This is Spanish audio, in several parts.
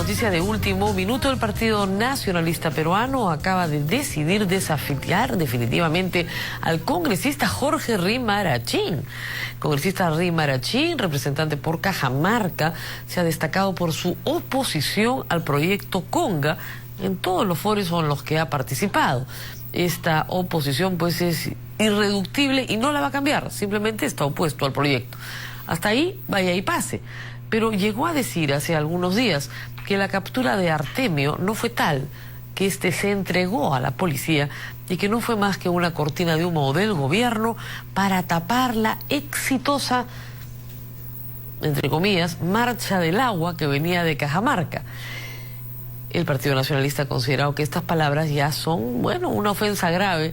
noticia de último minuto, el Partido Nacionalista Peruano acaba de decidir desafiliar definitivamente al congresista Jorge Rimarachín. Congresista Rimarachín, representante por Cajamarca, se ha destacado por su oposición al proyecto Conga en todos los foros en los que ha participado. Esta oposición pues es irreductible y no la va a cambiar, simplemente está opuesto al proyecto. Hasta ahí vaya y pase. Pero llegó a decir hace algunos días que la captura de Artemio no fue tal, que éste se entregó a la policía y que no fue más que una cortina de humo del gobierno para tapar la exitosa, entre comillas, marcha del agua que venía de Cajamarca. El Partido Nacionalista ha considerado que estas palabras ya son, bueno, una ofensa grave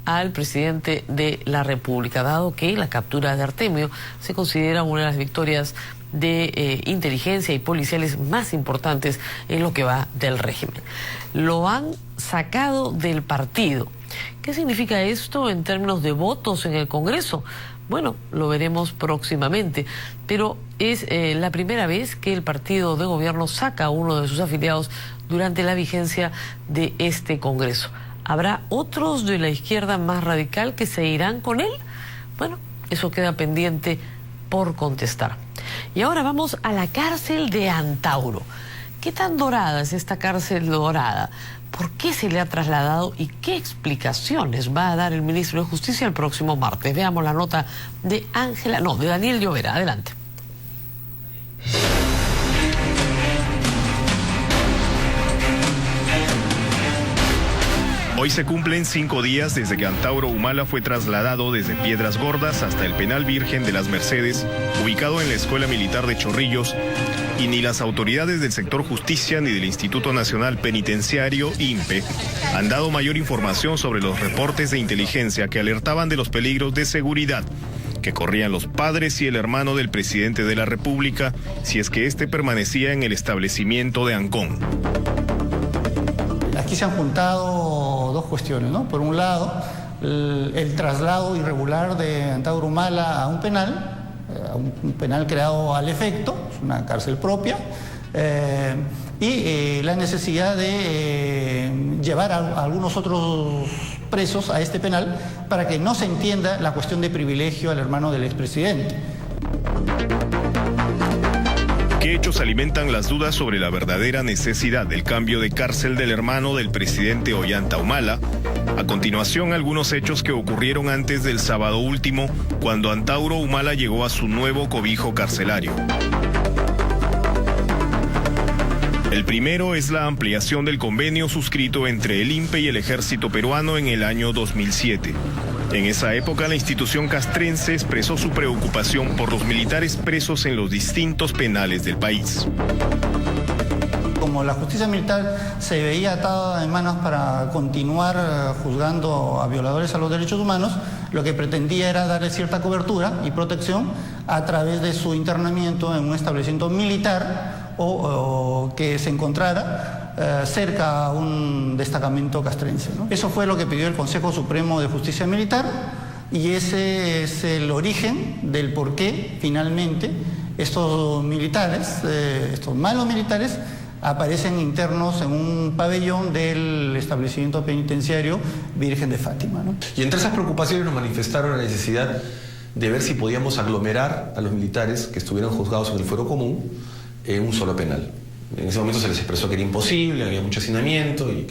al presidente de la República, dado que la captura de Artemio se considera una de las victorias de inteligencia y policiales más importantes en lo que va del régimen. Lo han sacado del partido. ¿Qué significa esto en términos de votos en el Congreso? Bueno, lo veremos próximamente, pero es la primera vez que el partido de gobierno saca a uno de sus afiliados durante la vigencia de este Congreso. ¿Habrá otros de la izquierda más radical que se irán con él? Bueno, eso queda pendiente por contestar. Y ahora vamos a la cárcel de Antauro. ¿Qué tan dorada es esta cárcel dorada? ¿Por qué se le ha trasladado y qué explicaciones va a dar el ministro de Justicia el próximo martes? Veamos la nota de Daniel Llovera. Adelante. Hoy se cumplen 5 días desde que Antauro Humala fue trasladado desde Piedras Gordas hasta el Penal Virgen de las Mercedes, ubicado en la Escuela Militar de Chorrillos, y ni las autoridades del sector justicia ni del Instituto Nacional Penitenciario, INPE, han dado mayor información sobre los reportes de inteligencia que alertaban de los peligros de seguridad que corrían los padres y el hermano del presidente de la República si es que éste permanecía en el establecimiento de Ancón. Aquí se han juntado dos cuestiones, ¿no? Por un lado, el traslado irregular de Antauro Humala a un penal creado al efecto, es una cárcel propia, y la necesidad de llevar a algunos otros presos a este penal para que no se entienda la cuestión de privilegio al hermano del expresidente. ¿Qué hechos alimentan las dudas sobre la verdadera necesidad del cambio de cárcel del hermano del presidente Ollanta Humala? A continuación, algunos hechos que ocurrieron antes del sábado último, cuando Antauro Humala llegó a su nuevo cobijo carcelario. El primero es la ampliación del convenio suscrito entre el INPE y el Ejército Peruano en el año 2007. En esa época, la institución castrense expresó su preocupación por los militares presos en los distintos penales del país. Como la justicia militar se veía atada de manos para continuar juzgando a violadores a los derechos humanos, lo que pretendía era darle cierta cobertura y protección a través de su internamiento en un establecimiento militar o que se encontrara cerca a un destacamento castrense, ¿no? Eso fue lo que pidió el Consejo Supremo de Justicia Militar y ese es el origen del por qué finalmente estos militares, estos malos militares, aparecen internos en un pabellón del establecimiento penitenciario Virgen de Fátima, ¿no? Y entre esas preocupaciones nos manifestaron la necesidad de ver si podíamos aglomerar a los militares que estuvieran juzgados en el fuero común en un solo penal. En ese momento se les expresó que era imposible, había mucho hacinamiento y...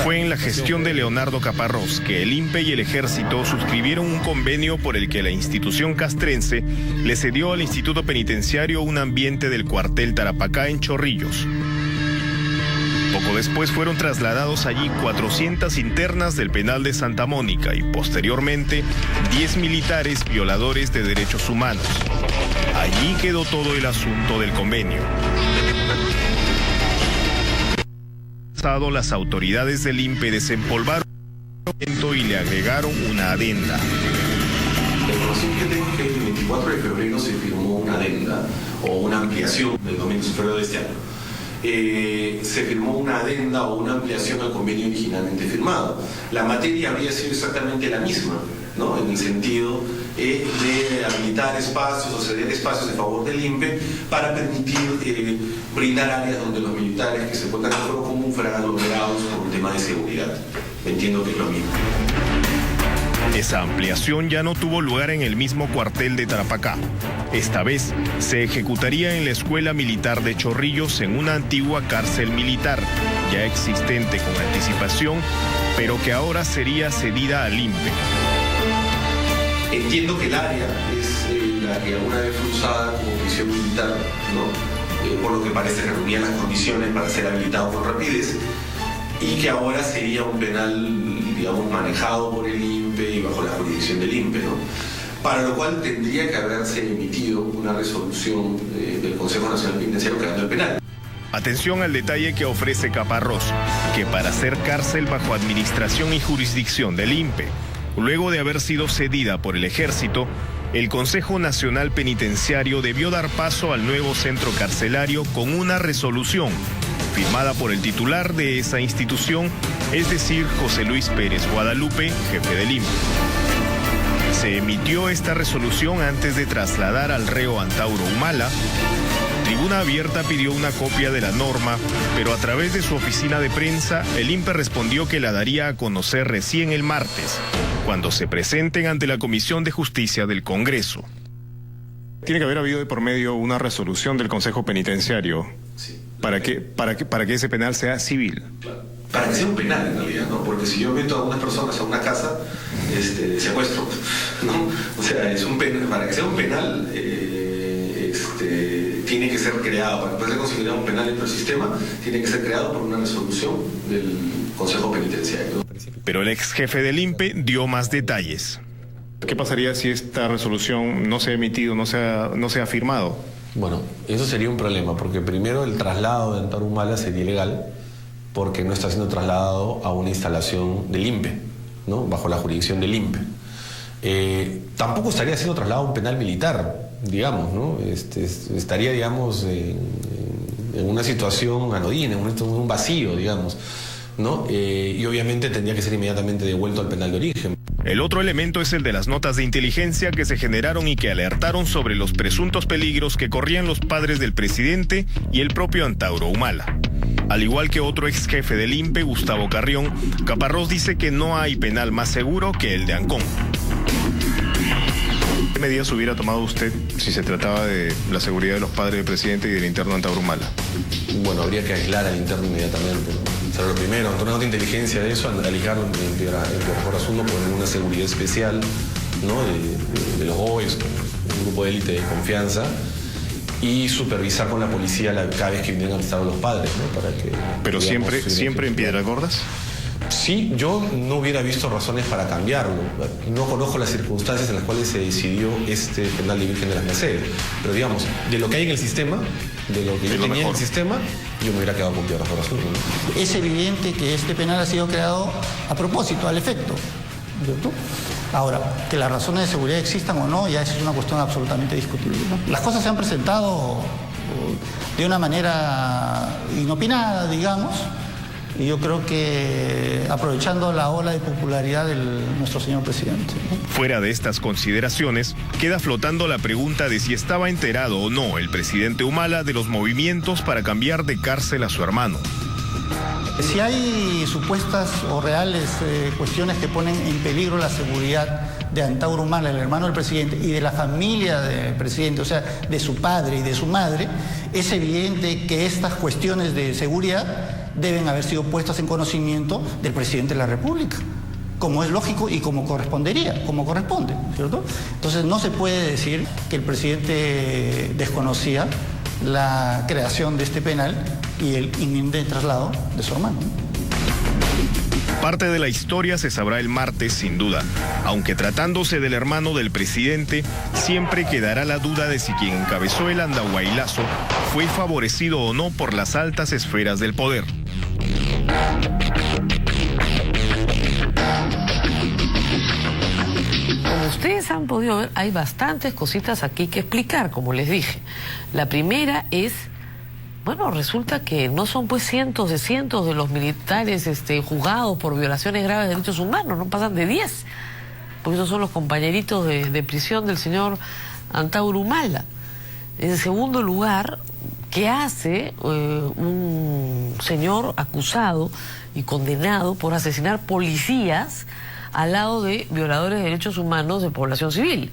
Fue en la gestión de Leonardo Caparrós que el INPE y el Ejército suscribieron un convenio por el que la institución castrense le cedió al Instituto Penitenciario un ambiente del cuartel Tarapacá en Chorrillos. Poco después fueron trasladados allí 400 internas del penal de Santa Mónica y posteriormente 10 militares violadores de derechos humanos. Allí quedó todo el asunto del convenio. Las autoridades del INPE desempolvaron el documento y le agregaron una adenda. La información que tengo es que el 24 de febrero se firmó una adenda o una ampliación del convenio superior de este año. Se firmó una adenda o una ampliación al convenio originalmente firmado. La materia habría sido exactamente la misma, ¿no? En el sentido de habilitar espacios o ceder espacios en favor del INPE para permitir brindar áreas donde los militares que se encuentran en el foro común fueran aglomerados por un tema de seguridad. Entiendo que es lo mismo. Esa ampliación ya no tuvo lugar en el mismo cuartel de Tarapacá. Esta vez se ejecutaría en la Escuela Militar de Chorrillos, en una antigua cárcel militar, ya existente con anticipación, pero que ahora sería cedida al INPE. Entiendo que el área es la que alguna vez fue usada como prisión militar, ¿no? Por lo que parece reunía las condiciones para ser habilitado con rapidez, y que ahora sería un penal, digamos, manejado por el INPE y bajo la jurisdicción del INPE, ¿no? Para lo cual tendría que haberse emitido una resolución del Consejo Nacional Penitenciario creando el penal. Atención al detalle que ofrece Caparrós, que para ser cárcel bajo administración y jurisdicción del INPE, luego de haber sido cedida por el Ejército, el Consejo Nacional Penitenciario debió dar paso al nuevo centro carcelario con una resolución firmada por el titular de esa institución, es decir, José Luis Pérez Guadalupe, jefe del INPE. Se emitió esta resolución antes de trasladar al reo Antauro Humala. Tribuna Abierta pidió una copia de la norma, pero a través de su oficina de prensa, el INPE respondió que la daría a conocer recién el martes, cuando se presenten ante la Comisión de Justicia del Congreso. Tiene que haber habido de por medio una resolución del Consejo Penitenciario. Sí. ¿Para que ese penal sea civil? Claro. Para que sea un penal en realidad, ¿no? Porque si yo meto a unas personas a una casa de secuestro, ¿no? O sea, es un penal, para que sea un penal tiene que ser creado, para poder ser considerado un penal dentro del sistema, tiene que ser creado por una resolución del Consejo Penitenciario. Pero el ex jefe del INPE dio más detalles. ¿Qué pasaría si esta resolución no se ha emitido, no se ha firmado? Bueno, eso sería un problema, porque primero el traslado de Antauro Humala sería ilegal, porque no está siendo trasladado a una instalación del INPE, ¿no? Bajo la jurisdicción del INPE. Tampoco estaría siendo trasladado a un penal militar, digamos, ¿no? Estaría, digamos, en una situación anodina, en un vacío, digamos, ¿no? Y obviamente tendría que ser inmediatamente devuelto al penal de origen. El otro elemento es el de las notas de inteligencia que se generaron y que alertaron sobre los presuntos peligros que corrían los padres del presidente y el propio Antauro Humala. Al igual que otro ex jefe del INPE, Gustavo Carrión, Caparrós dice que no hay penal más seguro que el de Ancón. ¿Qué medidas hubiera tomado usted si se trataba de la seguridad de los padres del presidente y del interno Antauro Humala? Bueno, habría que aislar al interno inmediatamente, ¿no? Será lo primero, ante una nota de inteligencia de eso, alisarlo en Piedra Asunto, poner una seguridad especial, ¿no? de los GOES, un grupo de élite de confianza, y supervisar con la policía cada vez que vienen a visitar a los padres, ¿no? Para que, ¿pero digamos, siempre en Piedras Gordas? Sí, yo no hubiera visto razones para cambiarlo. No conozco las circunstancias en las cuales se decidió este penal de Virgen de las Mercedes. Pero digamos, de lo que hay en el sistema, de lo que yo tenía en el sistema, yo me hubiera quedado con Piedras Gordas, ¿no? Es evidente que este penal ha sido creado a propósito, al efecto, ¿cierto? Ahora, que las razones de seguridad existan o no, ya eso es una cuestión absolutamente discutible, ¿no? Las cosas se han presentado de una manera inopinada, digamos, y yo creo que aprovechando la ola de popularidad de nuestro señor presidente, ¿no? Fuera de estas consideraciones, queda flotando la pregunta de si estaba enterado o no el presidente Humala de los movimientos para cambiar de cárcel a su hermano. Si hay supuestas o reales cuestiones que ponen en peligro la seguridad de Antauro Humala, el hermano del presidente, y de la familia del presidente, o sea, de su padre y de su madre, es evidente que estas cuestiones de seguridad deben haber sido puestas en conocimiento del presidente de la República, como es lógico y como correspondería, como corresponde, ¿cierto? Entonces no se puede decir que el presidente desconocía la creación de este penal y el inminente traslado de su hermano. Parte de la historia se sabrá el martes, sin duda, aunque tratándose del hermano del presidente, siempre quedará la duda de si quien encabezó el andahuaylazo fue favorecido o no por las altas esferas del poder. Como ustedes han podido ver, hay bastantes cositas aquí que explicar, como les dije. La primera es, bueno, resulta que no son pues cientos de los militares juzgados por violaciones graves de derechos humanos, no pasan de 10. porque esos son los compañeritos de prisión del señor Antauro Humala. En segundo lugar, ¿qué hace un señor acusado y condenado por asesinar policías al lado de violadores de derechos humanos de población civil?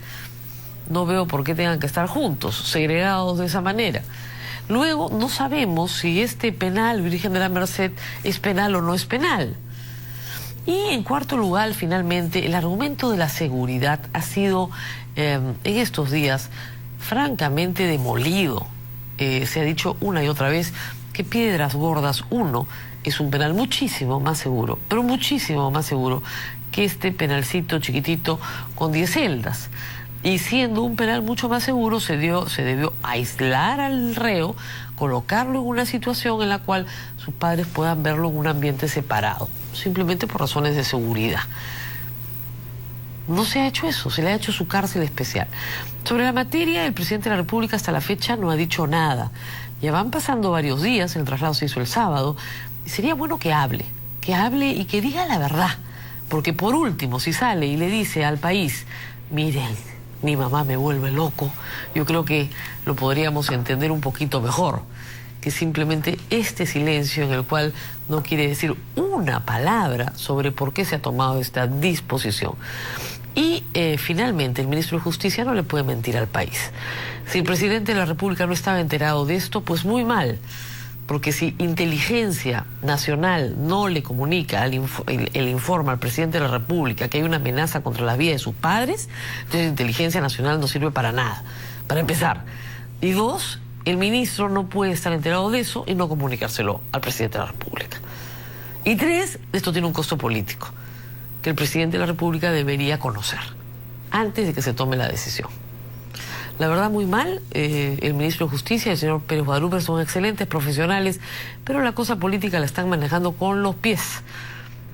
No veo por qué tengan que estar juntos, segregados de esa manera. Luego, no sabemos si este penal Virgen de la Merced es penal o no es penal. Y en cuarto lugar, finalmente, el argumento de la seguridad ha sido en estos días francamente demolido. Se ha dicho una y otra vez que Piedras Gordas 1 es un penal muchísimo más seguro, pero muchísimo más seguro que este penalcito chiquitito con 10 celdas. Y siendo un penal mucho más seguro, se debió aislar al reo, colocarlo en una situación en la cual sus padres puedan verlo en un ambiente separado, simplemente por razones de seguridad. No se ha hecho eso, se le ha hecho su cárcel especial. Sobre la materia, el presidente de la República hasta la fecha no ha dicho nada. Ya van pasando varios días, el traslado se hizo el sábado, y sería bueno que hable y que diga la verdad. Porque por último, si sale y le dice al país, miren, mi mamá me vuelve loco, yo creo que lo podríamos entender un poquito mejor que simplemente este silencio en el cual no quiere decir una palabra sobre por qué se ha tomado esta disposición. Y finalmente el ministro de Justicia no le puede mentir al país. Si el presidente de la República no estaba enterado de esto, pues muy mal. Porque si Inteligencia Nacional no le comunica, el informa al presidente de la República que hay una amenaza contra la vida de sus padres, entonces Inteligencia Nacional no sirve para nada, para empezar. Y dos, el ministro no puede estar enterado de eso y no comunicárselo al presidente de la República. Y tres, esto tiene un costo político que el presidente de la República debería conocer antes de que se tome la decisión. La verdad, muy mal. El ministro de Justicia, el señor Pérez Guadalupe, son excelentes profesionales, pero la cosa política la están manejando con los pies.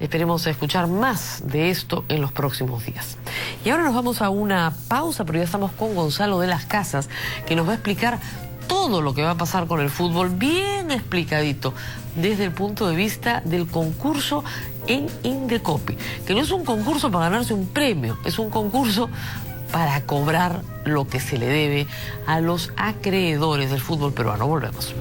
Esperemos escuchar más de esto en los próximos días. Y ahora nos vamos a una pausa, pero ya estamos con Gonzalo de las Casas, que nos va a explicar todo lo que va a pasar con el fútbol, bien explicadito, desde el punto de vista del concurso en Indecopi, que no es un concurso para ganarse un premio, es un concurso para cobrar lo que se le debe a los acreedores del fútbol peruano. Volvemos.